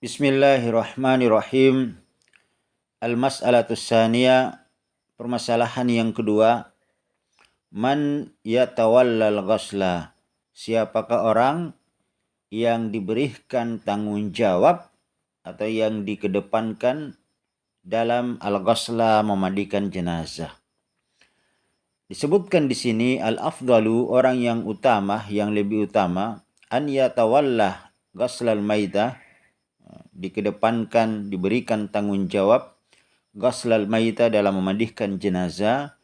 Bismillahirrahmanirrahim. Al-mas'alatus tsaniyah, permasalahan yang kedua. Man yatawallal ghasla. Siapakah orang yang diberikan tanggung jawab atau yang dikedepankan dalam al-ghasla, memandikan jenazah. Disebutkan di sini al-afdalu, orang yang utama, yang lebih utama, an yatawalla ghaslal maitah, dikedepankan, diberikan tanggung jawab ghaslal maitah, dalam memandikan jenazah.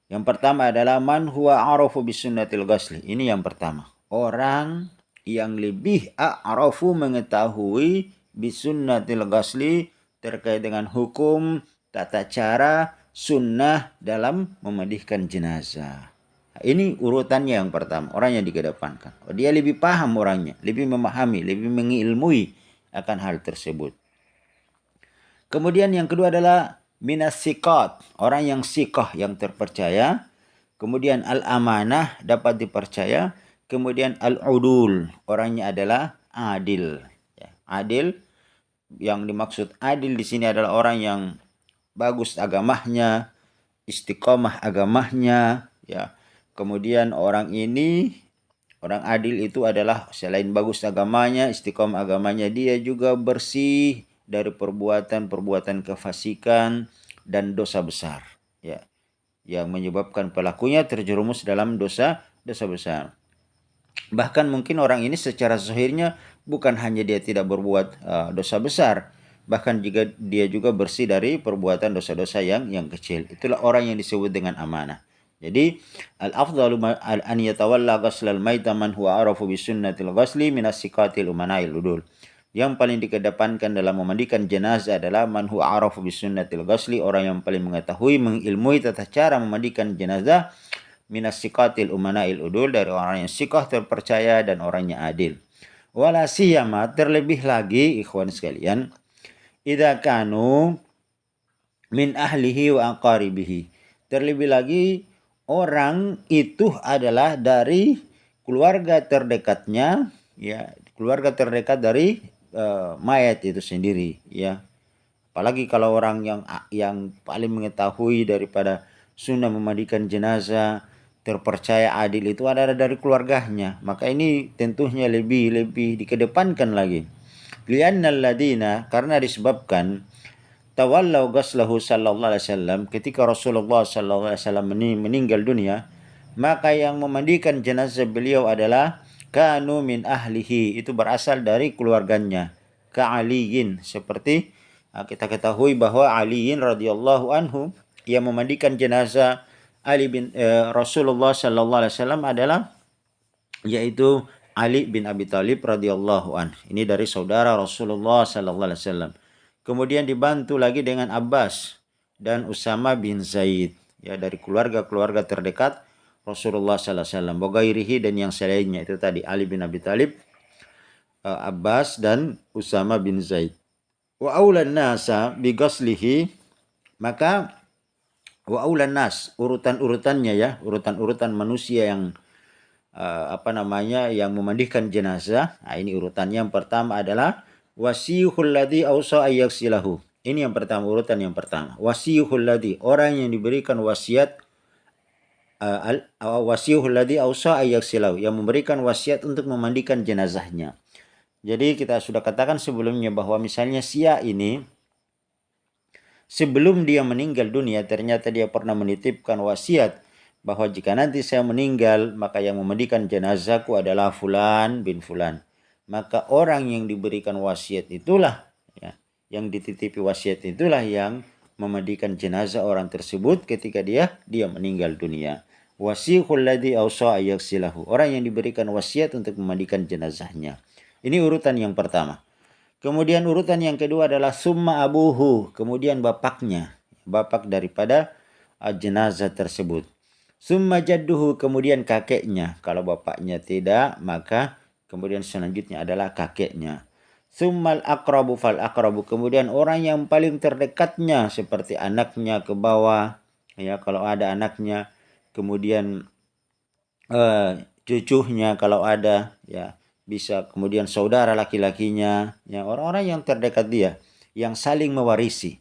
Yang pertama adalah man huwa a'rafu bisunnatil ghasli. Ini yang pertama. Orang yang lebih a'rafu, mengetahui bisunnatil ghasli, terkait dengan hukum, tata cara, sunnah dalam memandikan jenazah. Ini urutannya yang pertama, orang yang dikedepankan. Dia lebih paham orangnya, lebih memahami, lebih mengilmui akan hal tersebut. Kemudian yang kedua adalah minas siqat, orang yang siqah, yang terpercaya. Kemudian al-amanah, dapat dipercaya. Kemudian al-udul, orangnya adalah adil. Adil, yang dimaksud adil di sini adalah orang yang bagus agamanya, istiqomah agamanya, ya. Kemudian orang adil itu adalah selain bagus agamanya, istiqomah agamanya, dia juga bersih dari perbuatan-perbuatan kefasikan dan dosa besar, ya, yang menyebabkan pelakunya terjerumus dalam dosa besar. Bahkan mungkin orang ini secara zahirnya bukan hanya dia tidak berbuat dosa besar, bahkan juga dia juga bersih dari perbuatan dosa-dosa yang kecil. Itulah orang yang disebut dengan amanah. Jadi al-afdalu an yatawalla ghaslal maita man huwa arafu bisunnatil ghasli minas siqatil umana'il udul. Yang paling dikedepankan dalam memandikan jenazah adalah man huwa arafu bisunnatil ghasli, orang yang paling mengetahui, mengilmui tata cara memandikan jenazah, minas siqatil umana'il udul, dari orang yang siqah, terpercaya, dan orangnya adil. Wala siyama, terlebih lagi ikhwan sekalian, idza kanu min ahlihi wa aqaribihi, terlebih lagi orang itu adalah dari keluarga terdekatnya, ya, keluarga terdekat dari mayat itu sendiri, ya. Apalagi kalau orang yang paling mengetahui daripada sunnah memandikan jenazah, terpercaya, adil, itu adalah dari keluarganya, maka ini tentunya lebih dikedepankan lagi. Li'annal ladina, karena disebabkan tawallau ghaslahu sallallahu alaihi wasallam, ketika Rasulullah sallallahu alaihi wasallam meninggal dunia, maka yang memandikan jenazah beliau adalah kanu min ahlihi, itu berasal dari keluarganya. Ka'aliyin, seperti kita ketahui bahwa Aliin radhiyallahu anhu yang memandikan jenazah Rasulullah sallallahu alaihi wasallam adalah yaitu Ali bin Abi Thalib radhiyallahu anhu. Ini dari saudara Rasulullah sallallahu alaihi wasallam. Kemudian dibantu lagi dengan Abbas dan Usama bin Zaid, ya, dari keluarga-keluarga terdekat Rasulullah sallallahu alaihi wasallam. Bogairihi, dan yang selainnya, itu tadi Ali bin Abi Thalib, Abbas, dan Usama bin Zaid. Wa aulan nasa bi ghaslihi, maka wa aulan nas, urutan-urutannya, ya, urutan-urutan manusia yang yang memandikan jenazah. Nah, ini urutannya. Yang pertama adalah wasiyuhul ladzi ausa ayyaksilahu. Ini yang pertama, urutan yang pertama. Wasiyuhul ladzi, orang yang diberikan wasiat, wasiyuhul ladzi ausa ayyaksilahu, yang memberikan wasiat untuk memandikan jenazahnya. Jadi kita sudah katakan sebelumnya bahwa misalnya Sia ini sebelum dia meninggal dunia ternyata dia pernah menitipkan wasiat bahwa jika nanti saya meninggal, maka yang memandikan jenazahku adalah fulan bin fulan. Maka orang yang diberikan wasiat itulah, ya, yang dititipi wasiat itulah yang memandikan jenazah orang tersebut ketika dia meninggal dunia. Wasihul ladzi ausa ayaksilahu, orang yang diberikan wasiat untuk memandikan jenazahnya. Ini urutan yang pertama. Kemudian urutan yang kedua adalah summa abuhu, kemudian bapaknya, bapak daripada jenazah tersebut. Summa jadduhu, kemudian kakeknya. Kalau bapaknya tidak, maka kemudian selanjutnya adalah kakeknya. Summal aqrabu fal aqrabu, kemudian orang yang paling terdekatnya seperti anaknya ke bawah, ya, kalau ada anaknya. Kemudian cucunya kalau ada, ya. bisa kemudian saudara laki-lakinya, ya orang-orang yang terdekat dia, yang saling mewarisi,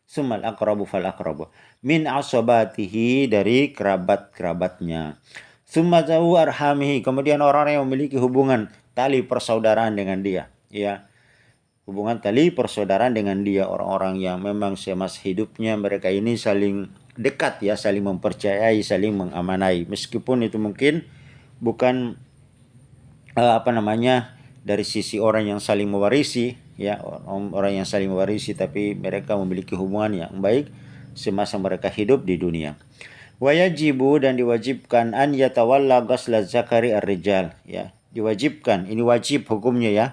Sumal aqrabu fal aqrabu min asabatihi, dari kerabat-kerabatnya. Summa zawu arhamihi, kemudian orang-orang yang memiliki hubungan tali persaudaraan dengan dia, ya. Hubungan tali persaudaraan dengan dia, orang-orang yang memang semasa hidupnya mereka ini saling dekat, ya, saling mempercayai, saling mengamanai, meskipun itu mungkin bukan dari sisi orang yang saling mewarisi, ya, orang yang saling mewarisi, tapi mereka memiliki hubungan yang baik semasa mereka hidup di dunia. Wajibu, dan diwajibkan, an yatawalla ghusla zakari ar-rijal, ya, diwajibkan, ini wajib hukumnya, ya,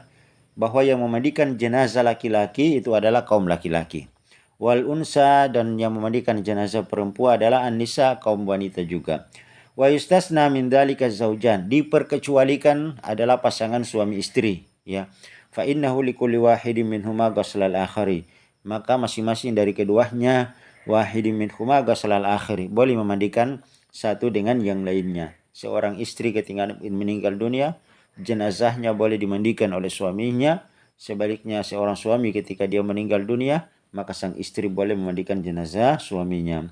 bahwa yang memandikan jenazah laki-laki itu adalah kaum laki-laki. Wal unsa, dan yang memandikan jenazah perempuan adalah an-nisa, kaum wanita juga. Wa yustasna min dzalika zaujan, diperkecualikan adalah pasangan suami istri, ya. Fa innahu likulli wahidin minhuma ghuslal akhari, maka masing-masing dari keduanya, wahidin minhuma ghuslal akhari, boleh memandikan satu dengan yang lainnya. Seorang istri ketika meninggal dunia, jenazahnya boleh dimandikan oleh suaminya. Sebaliknya seorang suami ketika dia meninggal dunia, maka sang istri boleh memandikan jenazah suaminya.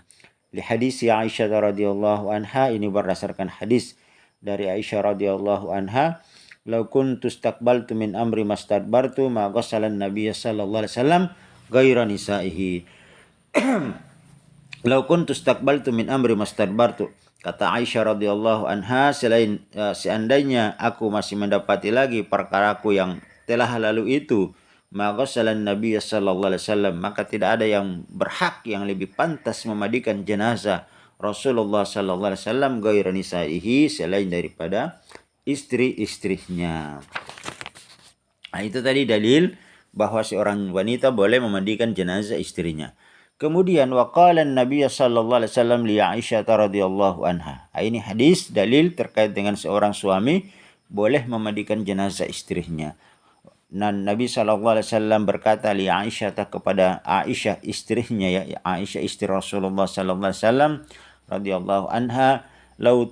Li hadis Aisyah radhiyallahu anha, ini berdasarkan hadis dari Aisyah radhiyallahu anha, "Lau kuntu istaqbaltu min amri mastadbartu ma ghassala an-nabiy sallallahu alaihi wasallam ghaira nisaihi." "Lau kuntu istaqbaltu min amri mastadbartu," kata Aisyah radhiyallahu anha, seandainya aku masih mendapati lagi perkaraku yang telah lalu itu, maghasalan Nabi sallallahu alaihi wasallam, maka tidak ada yang berhak, yang lebih pantas memandikan jenazah Rasulullah sallallahu alaihi wasallam ghairu nisaihi, selain daripada istri-istrinya. Nah, itu tadi dalil bahwa seorang wanita boleh memandikan jenazah istrinya. Kemudian waqala Nabi sallallahu alaihi wasallam li Aisyah radhiyallahu anha. Ini hadis dalil terkait dengan seorang suami boleh memandikan jenazah istrinya. Dan Nabi SAW berkata li Aisyah, kepada Aisyah istrinya, ya, Aisyah istri Rasulullah SAW radhiyallahu anha, lau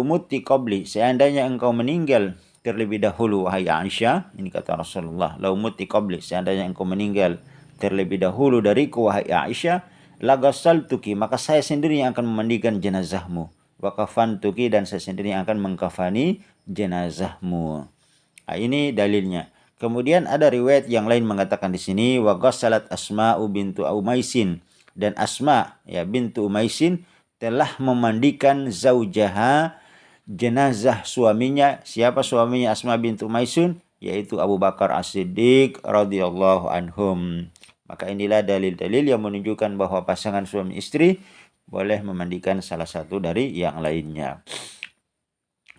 muti qabli, seandainya engkau meninggal terlebih dahulu wahai Aisyah, ini kata Rasulullah, lau muti qabli, seandainya engkau meninggal terlebih dahulu dariku wahai Aisyah, lagassaltuki, maka saya sendiri yang akan memandikan jenazahmu, wa kafantuki, dan saya sendiri yang akan mengkafani jenazahmu. Nah, ini dalilnya. Kemudian ada riwayat yang lain mengatakan di sini wa ghassalat Asma'u bintu Umaisin, dan Asma, ya, bintu Umaisin telah memandikan zaujaha, jenazah suaminya. Siapa suaminya Asma bintu Umaisin? Yaitu Abu Bakar As-Siddiq radhiyallahu anhum. Maka inilah dalil-dalil yang menunjukkan bahwa pasangan suami istri boleh memandikan salah satu dari yang lainnya.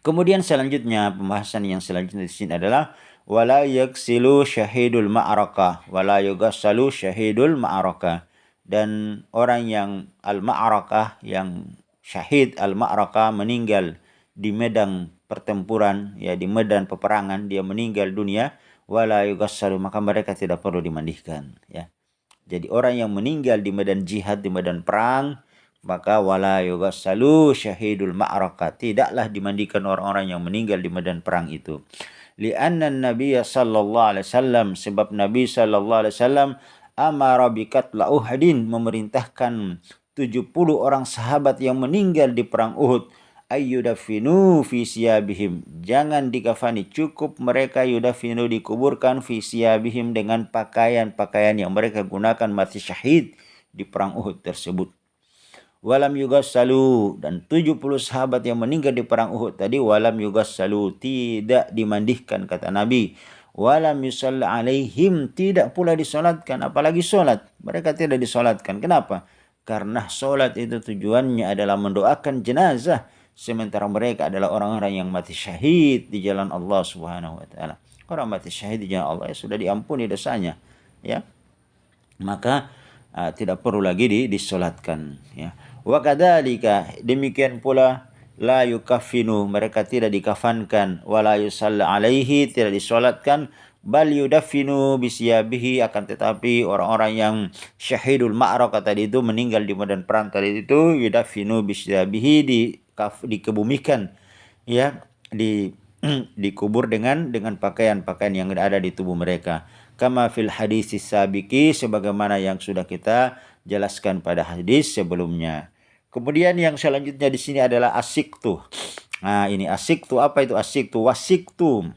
Kemudian selanjutnya, pembahasan yang selanjutnya di sini adalah wala yaghsilu syahidul ma'arakah, wala yughassalu syahidul ma'arakah, dan orang yang al-ma'arakah, yang syahid al-ma'arakah, meninggal di medan pertempuran, ya, di medan peperangan, dia meninggal dunia, wala yughassalu, maka mereka tidak perlu dimandikan, ya. Jadi orang yang meninggal di medan jihad, di medan perang, maka wala yughassalu syahidul ma'arakah, tidaklah dimandikan orang-orang yang meninggal di medan perang itu. Li'anna Nabi sallallahu alaihi wasallam, sebab Nabi sallallahu alaihi wasallam amara biqatla Uhudin, memerintahkan 70 orang sahabat yang meninggal di perang Uhud, ayyudafinu fi siyabihim, jangan dikafani, cukup mereka yudafinu, dikuburkan, fi siyabihim, dengan pakaian-pakaian yang mereka gunakan mati syahid di perang Uhud tersebut. Walam yughassalu, dan 70 sahabat yang meninggal di perang Uhud tadi, walam yughassalu, tidak dimandikan, kata Nabi. Walam yusalla alaihim, tidak pula disolatkan, apalagi solat, mereka tidak disolatkan. Kenapa? Karena solat itu tujuannya adalah mendoakan jenazah, sementara mereka adalah orang-orang yang mati syahid di jalan Allah Subhanahu wa taala. Orang mati syahid di jalan Allah, ya, sudah diampuni dosanya, ya. Maka tidak perlu lagi disolatkan, ya. Wa kadzalika, demikian pula, la yukaffinu, mereka tidak dikafankan, wala yusalla alaihi, tidak disolatkan, bal yudaffinu bisiyabihi, akan tetapi orang-orang yang syahidul ma'rakah tadi itu, meninggal di medan perang tadi itu, yudaffinu bisiyabihi, dikebumikan, ya, dikubur dengan pakaian-pakaian yang ada di tubuh mereka. Kama fil hadis sabiki, sebagaimana yang sudah kita jelaskan pada hadis sebelumnya. Kemudian yang selanjutnya di sini adalah asiktu. Nah, ini asiktu, apa itu asiktu? Wasiktu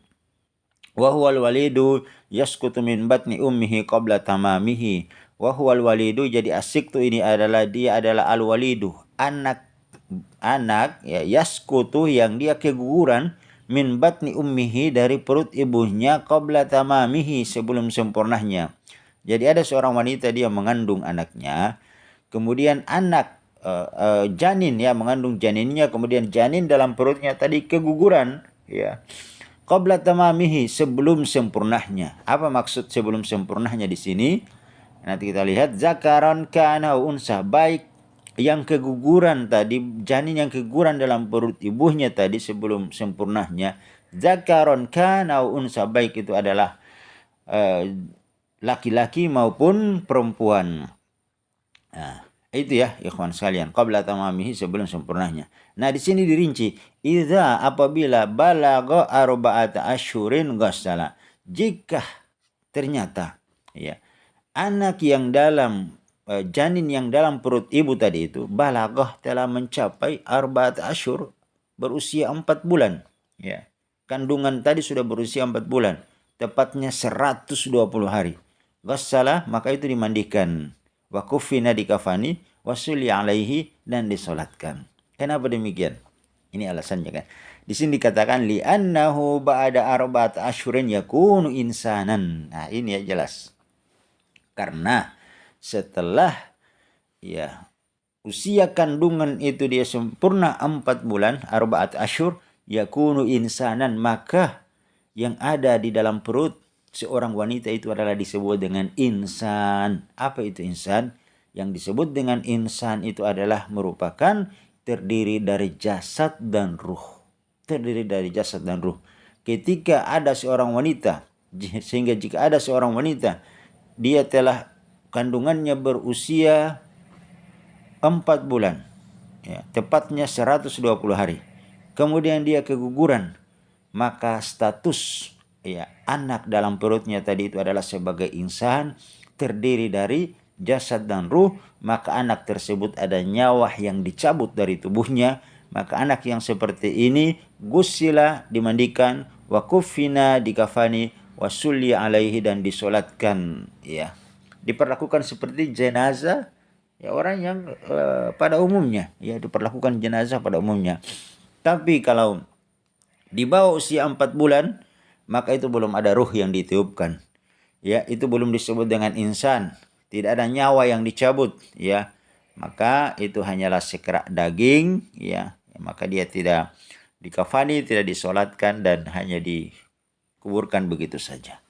wa huwal walidu yaskutu min batni ummihi qabla tamamihi. Wa huwal walidu, jadi asiktu ini adalah dia adalah al walidu, anak ya, yaskutu yang dia keguguran, min batni ummihi dari perut ibunya, qabla tamamihi sebelum sempurnanya. Jadi ada seorang wanita dia mengandung anaknya, kemudian anak janin ya, mengandung janinnya, kemudian janin dalam perutnya tadi keguguran ya. Qabla tamamihi, sebelum sempurnanya. Apa maksud sebelum sempurnanya di sini? Nanti kita lihat, zakaron kana unsa, baik yang keguguran tadi, janin yang keguguran dalam perut ibunya tadi sebelum sempurnanya, zakaron kana unsa, baik itu adalah laki-laki maupun perempuan. Nah, itu ya ikhwan sekalian, qabla tamamihi, sebelum sempurnanya. Nah, di sini dirinci, idza, apabila balagha arba'ata asyhurin ghassala, jika ternyata ya anak yang dalam janin yang dalam perut ibu tadi itu balaghah, telah mencapai arba'at asyhur, berusia 4 bulan ya. Kandungan tadi sudah berusia 4 bulan, tepatnya 120 hari. Ghassala, maka itu dimandikan, wa kuffina, dikafani, wasuli alaihi, dan disolatkan. Kenapa demikian? Ini alasannya kan. Di sini dikatakan li'annahu ba'da arba'at asyhurin yakunu insanan. Nah, ini ya jelas. Karena setelah ya usia kandungan itu dia sempurna 4 bulan, arba'at asyhur, yakunu insanan, maka yang ada di dalam perut seorang wanita itu adalah disebut dengan insan. Apa itu insan? Yang disebut dengan insan itu adalah merupakan terdiri dari jasad dan ruh. Terdiri dari jasad dan ruh. Ketika ada seorang wanita, sehingga jika ada seorang wanita, dia telah kandungannya berusia 4 bulan, ya, tepatnya 120 hari. Kemudian dia keguguran, maka status ya anak dalam perutnya tadi itu adalah sebagai insan, terdiri dari jasad dan ruh. Maka anak tersebut ada nyawa yang dicabut dari tubuhnya. Maka anak yang seperti ini gusila, dimandikan, wa kuffina, dikafani, wasulli alaihi, dan disolatkan ya. Diperlakukan seperti jenazah ya, orang yang pada umumnya ya, diperlakukan jenazah pada umumnya. Tapi kalau di bawah usia 4 bulan, maka itu belum ada ruh yang ditiupkan. Ya, itu belum disebut dengan insan. Tidak ada nyawa yang dicabut, ya. Maka itu hanyalah sekerak daging, ya. Maka dia tidak dikafani, tidak disolatkan, dan hanya dikuburkan begitu saja.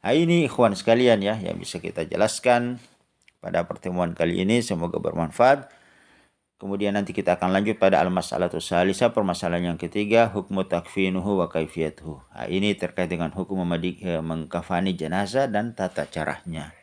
Nah, ini ikhwan sekalian ya yang bisa kita jelaskan pada pertemuan kali ini, semoga bermanfaat. Kemudian nanti kita akan lanjut pada al-mas'alatu salisa, permasalahan yang ketiga, hukmu takfinuhu wa kaifiyatuhu. Nah, ini terkait dengan hukum mengkafani jenazah dan tata caranya.